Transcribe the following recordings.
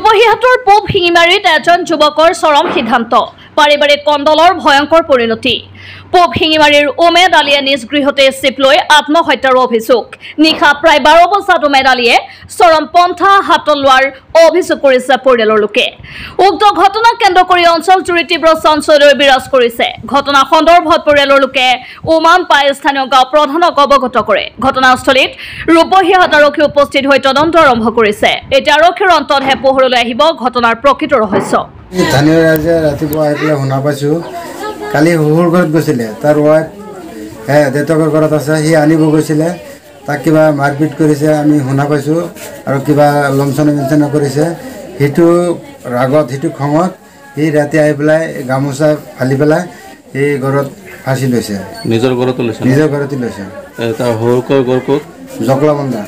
ৰূপহীহাটৰ পূব শিঙিমাৰীত এজন যুৱকৰ চৰম সিদ্ধান্ত পাৰিবাৰিক কণ্ডলৰ ভয়ংকৰ পৰিণতি পূব শিঙিমাৰীৰ উমেদ আলীয়ে নিজ গৃহতে চিপ লৈ আত্মহত্যাৰ অভিযোগ নিশা প্ৰায় 12 বজাত উমেদ আলীয়ে চৰম পন্থা হাতত লোৱাৰ অভিযোগ কৰিছে পৰিয়ালৰ লোকে উক্ত ঘটনাক কেন্দ্ৰ কৰি অঞ্চলজুৰি তীব্ৰ চাঞ্চল্য বিৰাজ কৰিছে ঘটনা সন্দৰ্ভত পৰিয়ালৰ লোকে উমান পাই স্থানীয় গাঁও প্ৰধানক অৱগত কৰে ঘটনাস্থলীত ৰূপহীহাট আৰক্ষী উপস্থিত হৈ তদন্ত আৰম্ভ কৰিছে এতিয়া আৰক্ষীৰ অন্ততহে পোহৰলৈ আহিব ঘটনাৰ প্ৰকৃত ৰহস্য স্থানীয় ৰাইজে ৰাতিপুৱা আহি পেলাই শুনা পাইছোঁ কালি শহুৰ ঘৰত গৈছিলে তাৰ ৱাইফ দেউতাকৰ ঘৰত আছে সি আনিব গৈছিলে তাক কিবা মাৰপিট কৰিছে আমি শুনা পাইছোঁ আৰু কিবা লঞ্চনা কৰিছে সেইটো ৰাগত সেইটো খঙত সি ৰাতি আহি পেলাই গামোচা ফালি পেলাই এই ঘৰত ফাঁচি লৈছে নিজৰ ঘৰতে লৈছে তাৰ শহুৰকৰ ঘৰ ক'ত জকলাবন্ধা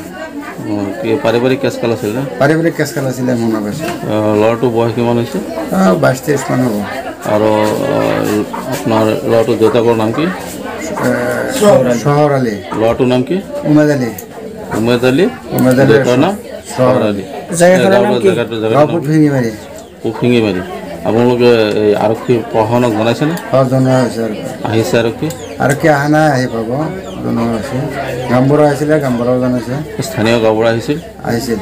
পাৰিবাৰিক কেছকাল আছিল নে পাৰিবাৰিক কেছকাল আছিলে শুনা পাইছোঁ ল'ৰাটো বয়স কিমান হৈছে 22-23 মান হ'ব আৰু আপোনাৰ ল'ৰাটোৰ দেউতাকৰ নাম কি চহৰ আলী ল'ৰাটোৰ নাম কি উমেদ আলী দেউতাৰ নাম চহৰ আলী পূব শিঙিমাৰী আপোনালোকে এই আৰক্ষী প্ৰশাসনক জনাইছেনে জনোৱা হৈছে আহিছে আৰক্ষী অহা নাই আহি পাব জনোৱা হৈছে গাঁওবুঢ়া আহিছিলে গাঁওবুঢ়াও জনাইছে স্থানীয় গাঁওবুঢ়া আহিছিল